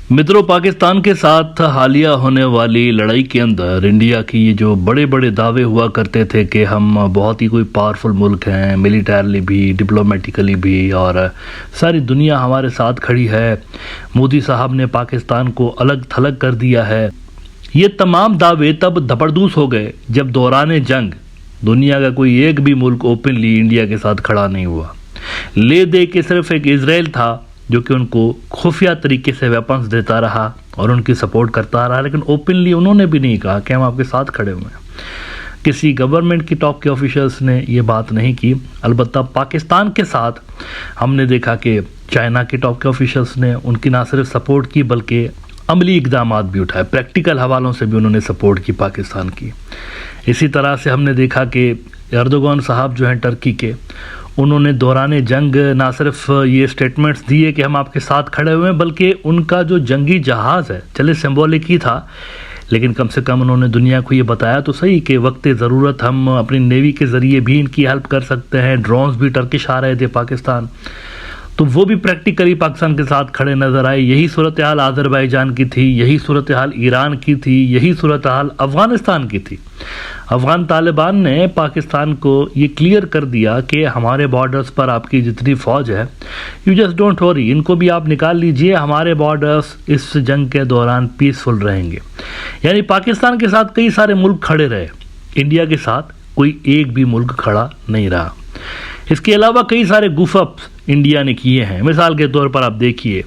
मित्रों, पाकिस्तान के साथ हालिया होने वाली लड़ाई के अंदर इंडिया की ये जो बड़े बड़े दावे हुआ करते थे कि हम बहुत ही कोई पावरफुल मुल्क हैं, मिलिटरली भी, डिप्लोमेटिकली भी, और सारी दुनिया हमारे साथ खड़ी है, मोदी साहब ने पाकिस्तान को अलग थलग कर दिया है। ये तमाम दावे तब धपड़दूस हो गए जब दौरान जंग दुनिया का कोई एक भी मुल्क ओपनली इंडिया के साथ खड़ा नहीं हुआ। ले दे के सिर्फ एक इजराइल था जो कि उनको खुफिया तरीके से वेपन्स देता रहा और उनकी सपोर्ट करता रहा, लेकिन ओपनली उन्होंने भी नहीं कहा कि हम आपके साथ खड़े हुए हैं। किसी गवर्नमेंट की टॉप के ऑफिशियल्स ने ये बात नहीं की। अलबत्ता पाकिस्तान के साथ हमने देखा कि चाइना के टॉप के ऑफिशियल्स ने उनकी ना सिर्फ सपोर्ट की बल्कि अमली इकदाम भी उठाए, प्रैक्टिकल हवालों से भी उन्होंने सपोर्ट की पाकिस्तान की। इसी तरह से हमने देखा कि एर्दोगान साहब जो हैं टर्की के, उन्होंने दौरान जंग ना सिर्फ ये स्टेटमेंट्स दिए कि हम आपके साथ खड़े हुए हैं, बल्कि उनका जो जंगी जहाज़ है, चले सिंबॉलिक ही था, लेकिन कम से कम उन्होंने दुनिया को ये बताया तो सही कि वक्त ज़रूरत हम अपनी नेवी के ज़रिए भी इनकी हेल्प कर सकते हैं। ड्रोन्स भी टर्किश आ रहे थे पाकिस्तान, तो वो भी प्रैक्टिकली पाकिस्तान के साथ खड़े नज़र आए। यही सूरत हाल आज़रबाईजान की थी, यही सूरत हाल ईरान की थी, यही सूरत हाल अफ़गानिस्तान की थी। अफ़गान तालिबान ने पाकिस्तान को ये क्लियर कर दिया कि हमारे बॉर्डर्स पर आपकी जितनी फ़ौज है, यू जस्ट डोंट वरी, इनको भी आप निकाल लीजिए, हमारे बॉर्डर्स इस जंग के दौरान पीसफुल रहेंगे। यानी पाकिस्तान के साथ कई सारे मुल्क खड़े रहे, इंडिया के साथ कोई एक भी मुल्क खड़ा नहीं रहा। इसके अलावा कई सारे गुफअप्स इंडिया ने किए हैं। मिसाल के तौर पर आप देखिए,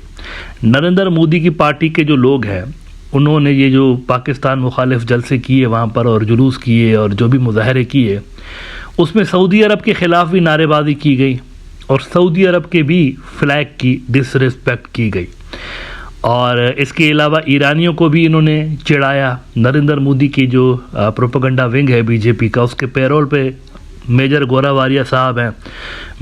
नरेंद्र मोदी की पार्टी के जो लोग हैं, उन्होंने ये जो पाकिस्तान मुखालिफ जलसे किए वहाँ पर और जुलूस किए और जो भी मुजाहरे किए, उसमें सऊदी अरब के ख़िलाफ़ भी नारेबाजी की गई और सऊदी अरब के भी फ्लैग की डिसरिस्पेक्ट की गई। और इसके अलावा ईरानियों को भी इन्होंने चिढ़ाया। नरेंद्र मोदी की जो प्रोपेगेंडा विंग है बीजेपी का, उसके पैरोल पे मेजर गोरावारिया साहब हैं।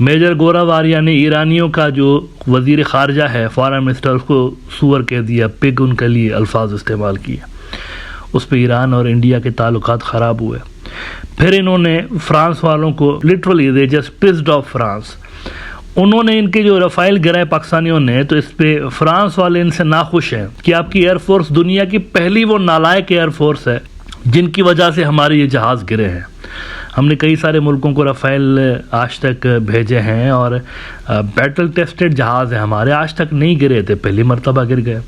मेजर गोरावारिया ने ईरानियों का जो वज़ीर ख़ारजा है, फॉरेन मिनिस्टर, उसको सूअर कह दिया, पिग उनके लिए अल्फाज इस्तेमाल किए। उस पर ईरान और इंडिया के ताल्लुकात ख़राब हुए। फिर इन्होंने फ्रांस वालों को literally they just pissed off France. उन्होंने इनके जो रफ़ाइल गिराए पाकिस्तानियों ने, तो इस पर फ्रांस वाले इनसे नाखुश हैं कि आपकी एयरफोर्स दुनिया की पहली वो नालायक एयरफोर्स है जिनकी वजह से हमारे ये जहाज़ गिरे हैं। हमने कई सारे मुल्कों को रफ़ाइल आज तक भेजे हैं और बैटल टेस्टेड जहाज़ हैं हमारे, आज तक नहीं गिरे थे, पहली मरतबा गिर गए।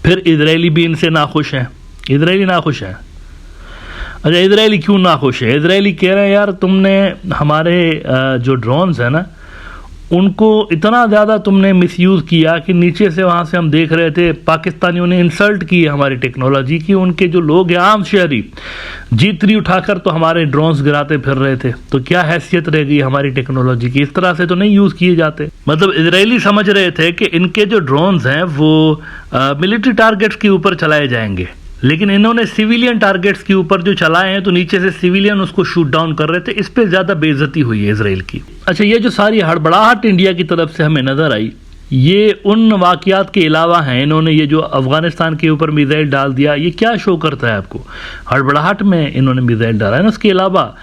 फिर इजरायली भी इनसे नाखुश हैं, इजरायली नाखुश हैं। अच्छा, इजरायली क्यों नाखुश है? इजरायली कह रहे हैं यार तुमने हमारे जो ड्रोन्स हैं ना, उनको इतना ज़्यादा तुमने मिसयूज़ किया कि नीचे से वहाँ से हम देख रहे थे पाकिस्तानियों ने इंसल्ट की हमारी टेक्नोलॉजी की। उनके जो लोग हैं आम शहरी, जीतरी उठाकर तो हमारे ड्रोन्स गिराते फिर रहे थे, तो क्या हैसियत रह गई हमारी टेक्नोलॉजी की? इस तरह से तो नहीं यूज़ किए जाते। मतलब इजरायली समझ रहे थे कि इनके जो ड्रोन्स हैं वो मिलिट्री टारगेट्स के ऊपर चलाए जाएंगे, लेकिन इन्होंने सिविलियन टारगेट्स के ऊपर जो चलाए हैं तो नीचे से सिविलियन उसको शूट डाउन कर रहे थे। इस पे ज़्यादा बेइज्जती हुई है इसराइल की। अच्छा, ये जो सारी हड़बड़ाहट इंडिया की तरफ से हमें नज़र आई, ये उन वाक़यात के अलावा हैं। इन्होंने ये जो अफ़गानिस्तान के ऊपर मिसाइल डाल दिया, ये क्या शो करता है आपको? हड़बड़ाहट में इन्होंने मिसाइल डाला है ना। उसके अलावा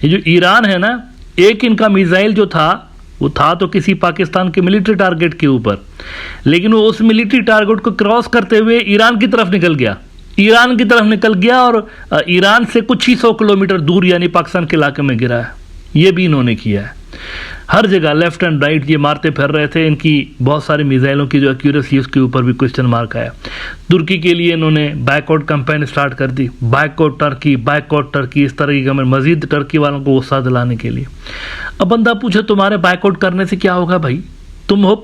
ये जो ईरान है ना, एक इनका मिसाइल जो था वो था तो किसी पाकिस्तान के मिलिट्री टारगेट के ऊपर, लेकिन वो उस मिलिट्री टारगेट को क्रॉस करते हुए ईरान की तरफ निकल गया, ईरान की तरफ निकल गया और ईरान से कुछ ही 100 किलोमीटर दूर यानी पाकिस्तान के इलाके में गिरा है। ये भी इन्होंने किया है। हर जगह लेफ्ट एंड राइट ये मारते फिर रहे थे। इनकी बहुत सारी मिसाइलों की जो एक्यूरेसी उसके ऊपर भी क्वेश्चन मार्क आया। तुर्की के लिए इन्होंने बायकॉट कैंपेन स्टार्ट कर दी, बायकॉट टर्की, इस तरह की मजीद टर्की वालों को गुस्सा दिलाने के लिए। अब बंदा पूछे तुम्हारे बायकॉट करने से क्या होगा भाई? तुम हो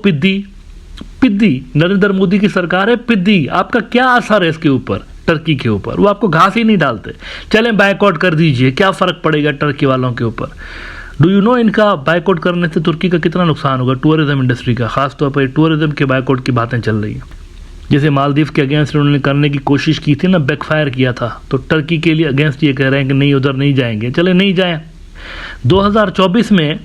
पिद्दी, नरेंद्र मोदी की सरकार है पिद्दी, आपका क्या असर है इसके ऊपर, टर्की के ऊपर? वो आपको घास ही नहीं डालते। चलें बायकॉट कर दीजिए, क्या फ़र्क पड़ेगा टर्की वालों के ऊपर? डू यू नो इनका बायकॉट करने से तुर्की का कितना नुकसान होगा, टूरिज्म इंडस्ट्री का? खासतौर पर टूरिज्म के बायकॉट की बातें चल रही हैं। जैसे मालदीव के अगेंस्ट उन्होंने करने की कोशिश की थी ना, बैकफायर किया था, तो टर्की के लिए अगेंस्ट ये कह रहे हैं कि नहीं, उधर नहीं जाएंगे। चले नहीं जाएं। 2024 में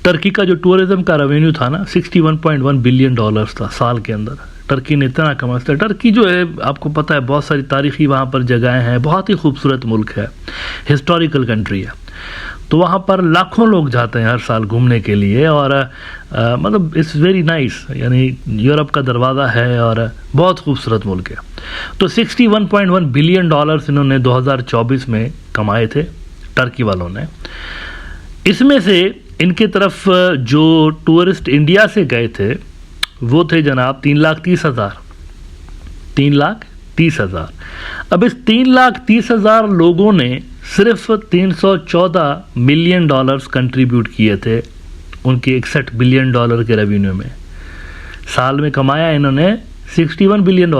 टर्की का जो टूरिज्म का रेवेन्यू था ना, $61.1 बिलियन था साल के अंदर। टर्की ने इतना कमा था। टर्की जो है आपको पता है, बहुत सारी तारीखी वहाँ पर जगहें हैं, बहुत ही खूबसूरत मुल्क है, हिस्टोरिकल कंट्री है। तो वहाँ पर लाखों लोग जाते हैं हर साल घूमने के लिए और मतलब इट्स वेरी नाइस, यानी यूरोप का दरवाज़ा है और बहुत खूबसूरत मुल्क है। तो 61.1 बिलियन डॉलर्स इन्होंने 2024 में कमाए थे टर्की वालों ने। इसमें से इनके तरफ जो टूरिस्ट इंडिया से गए थे वो थे जनाब 3,30,000। अब इस 3,30,000 लोगों ने सिर्फ 314 मिलियन डॉलर्स कंट्रीब्यूट किए थे उनके 61 बिलियन डॉलर के रेवेन्यू में। साल में कमाया इन्होंने 61.1 बिलियन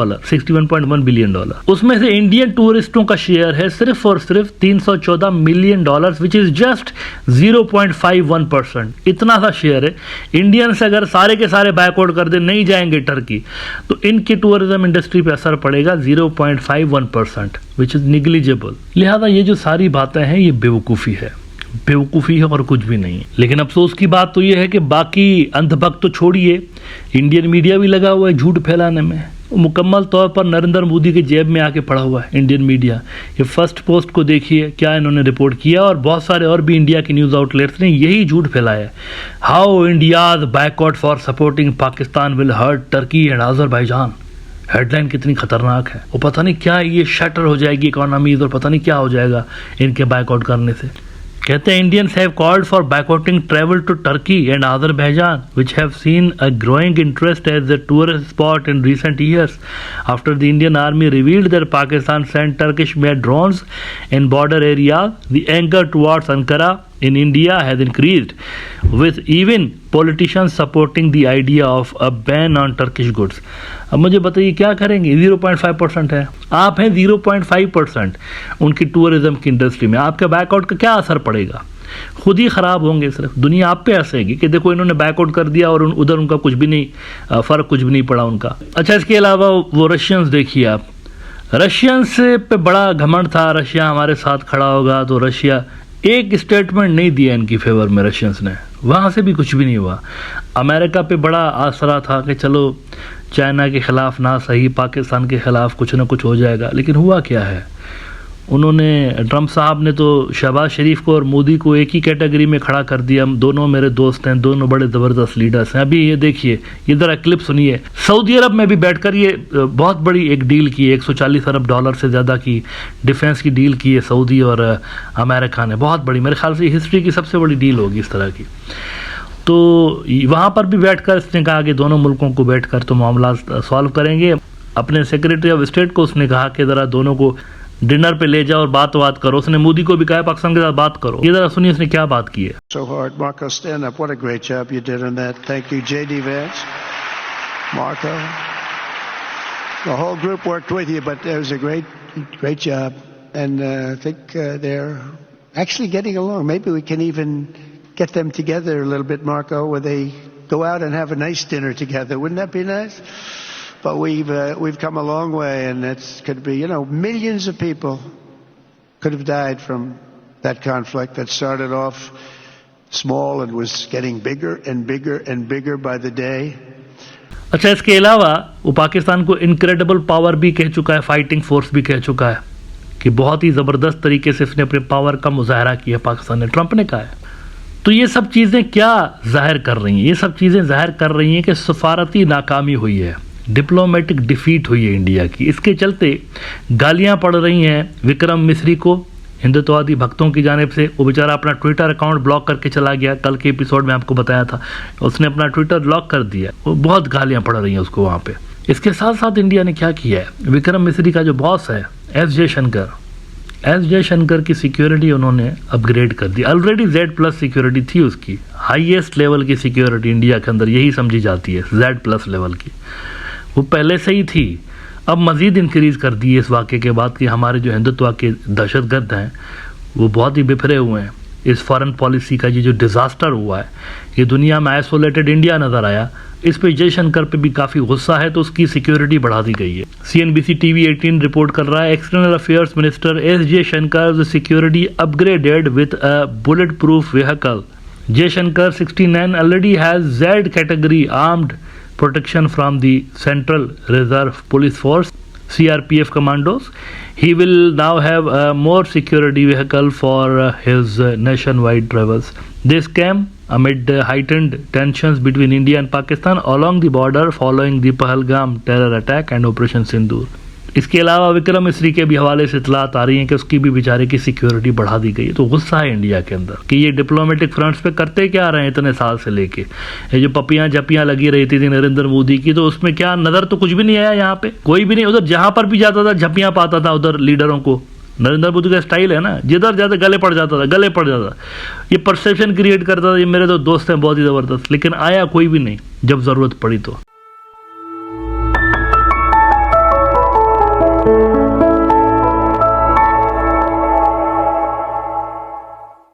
डॉलर। उसमें से इंडियन टूरिस्टों का शेयर है सिर्फ और सिर्फ 314 million dollar, which is just 0.51%। इतना सा शेयर है। इंडियंस अगर सारे के सारे बैकआउट कर दे, नहीं जाएंगे टर्की, तो इनके टूरिज्म इंडस्ट्री पे असर पड़ेगा 0.51%, विच इज निग्लिजिबल। लिहाजा ये जो सारी बातें हैं ये बेवकूफ़ी है और कुछ भी नहीं है। लेकिन अफसोस की बात तो ये है कि बाकी अंधभक्त तो छोड़िए, इंडियन मीडिया भी लगा हुआ है झूठ फैलाने में। मुकम्मल तौर पर नरेंद्र मोदी के जेब में आके पड़ा हुआ है इंडियन मीडिया। ये फर्स्ट पोस्ट को देखिए क्या इन्होंने रिपोर्ट किया, और बहुत सारे और भी इंडिया के न्यूज़ आउटलेट्स ने यही झूठ फैलाया है। How India's backout for supporting Pakistan will hurt Turkey and Azerbaijan. Headline कितनी खतरनाक है। वो पता नहीं क्या ये शटर हो जाएगी इकोनॉमीज और पता नहीं क्या हो जाएगा इनके बैकआउट करने से। कहते हैं Indians have called for boycotting travel to Turkey and Azerbaijan which have seen a growing interest as the tourist spot in recent years after the Indian army revealed that Pakistan sent Turkish-made drones in border areas. The anger towards Ankara in India has increased, with even politicians supporting the idea of a ban on Turkish goods. अब मुझे बताइए क्या करेंगे। 0.5% है, आप हैं 0.5% उनकी tourism की इंडस्ट्री में। आपके बैकआउट का क्या असर पड़ेगा? खुद ही ख़राब होंगे। सिर्फ दुनिया आप पे हंसेगी कि देखो इन्होंने बैकआउट कर दिया और उधर उनका कुछ भी नहीं फ़र्क कुछ भी नहीं पड़ा उनका। अच्छा, इसके अलावा वो रशियंस देखिए आप, रशियंस पे बड़ा घमंड था, रशिया हमारे साथ खड़ा होगा। तो रशिया एक स्टेटमेंट नहीं दिया इनकी फेवर में रशियंस ने, वहाँ से भी कुछ भी नहीं हुआ। अमेरिका पे बड़ा आसरा था कि चलो चाइना के ख़िलाफ़ ना सही पाकिस्तान के ख़िलाफ़ कुछ ना कुछ हो जाएगा, लेकिन हुआ क्या है। उन्होंने ट्रंप साहब ने तो शहबाज शरीफ को और मोदी को एक ही कैटेगरी में खड़ा कर दिया। दोनों मेरे दोस्त हैं, दोनों बड़े ज़बरदस्त लीडर्स हैं। अभी ये देखिए, ये ज़रा क्लिप सुनिए। सऊदी अरब में भी बैठकर ये बहुत बड़ी एक डील की है, 140 अरब डॉलर से ज़्यादा की डिफेंस की डील की है सऊदी और अमेरिका ने। बहुत बड़ी, मेरे ख्याल से हिस्ट्री की सबसे बड़ी डील होगी इस तरह की। तो वहाँ पर भी बैठकर इसने कहा कि दोनों मुल्कों को बैठकर तो मामला सॉल्व करेंगे। अपने सेक्रेटरी ऑफ स्टेट को उसने कहा कि ज़रा दोनों को डिनर पे ले जाओ और बात करो। उसने मोदी को भी कहा पाकिस्तान के साथ बात करो। ये जरा सुनिए उसने क्या बात की है। So hard, Marco, stand up. What a great job you did on that. Thank you, JD Vance, Marco. The whole group worked with you, but it was a great job. And I think they're actually getting along. Maybe we can even get them together a little bit, Marco, where they go out and have a nice dinner together. Wouldn't that be nice? But we've come a long way, and it could be, millions of people could have died from that conflict that started off small and was getting bigger and bigger and bigger by the day. अच्छा, इसके अलावा वो पाकिस्तान को incredible power भी कह चुका है, fighting force भी कह चुका है कि बहुत ही ज़बरदस्त तरीके से इसने अपने पावर का मुजाहरा किया पाकिस्तान ने, ट्रंप ने कहा है। तो ये सब चीज़ें क्या जाहिर कर रही हैं? ये सब चीज़ें जाहिर कर रही हैं कि सफारती नाकामी हुई है, डिप्लोमेटिक डिफीट हुई है इंडिया की। इसके चलते गालियां पड़ रही हैं विक्रम मिस्री को हिंदुत्ववादी भक्तों की जानिब से। वो बेचारा अपना ट्विटर अकाउंट ब्लॉक करके चला गया, कल के एपिसोड में आपको बताया था, उसने अपना ट्विटर ब्लॉक कर दिया। वो बहुत गालियां पड़ रही हैं उसको वहाँ पे। इसके साथ साथ इंडिया ने क्या किया है, विक्रम मिस्री का जो बॉस है एस जयशंकर की सिक्योरिटी उन्होंने अपग्रेड कर दी। ऑलरेडी Z+ सिक्योरिटी थी उसकी, हाईएस्ट लेवल की सिक्योरिटी इंडिया के अंदर यही समझी जाती है, Z+ लेवल की, वो पहले से ही थी। अब मज़ीद इंक्रीज़ कर दी है इस वाक़े के बाद कि हमारे जो हिंदुत्व के दहशतगर्द हैं वो बहुत ही बिखरे हुए हैं। इस फॉरेन पॉलिसी का ये जो डिज़ास्टर हुआ है, ये दुनिया में आइसोलेटेड इंडिया नज़र आया, इस पे जयशंकर पे भी काफ़ी गुस्सा है, तो उसकी सिक्योरिटी बढ़ा दी गई है। CNBC TV 18 रिपोर्ट कर रहा है, external affairs minister S Jaishankar security upgraded with a bullet proof vehicle. Jaishankar 69 already has Z category armed protection from the Central Reserve Police Force. CRPF commandos. He will now have a more security vehicle for his nationwide travels. This came amid heightened tensions between India and Pakistan along the border following the Pahalgam terror attack and Operation Sindoor. इसके अलावा विक्रम मिस्री के भी हवाले से इतलात आ रही हैं कि उसकी भी बेचारे की सिक्योरिटी बढ़ा दी गई है। तो गुस्सा है इंडिया के अंदर कि ये डिप्लोमेटिक फ्रंट्स पे करते क्या रहे हैं इतने साल से लेके। ये जो पपियां झपियां लगी रही थी नरेंद्र मोदी की, तो उसमें क्या नजर तो कुछ भी नहीं आया। यहाँ पे कोई भी नहीं, उधर जहां पर भी जाता था झपियां पाता था उधर लीडरों को। नरेंद्र मोदी का स्टाइल है ना, जिधर जाता गले पड़ जाता। ये परसेप्शन क्रिएट करता था ये मेरे तो दोस्त हैं बहुत ही जबरदस्त, लेकिन आया कोई भी नहीं जब जरूरत पड़ी तो।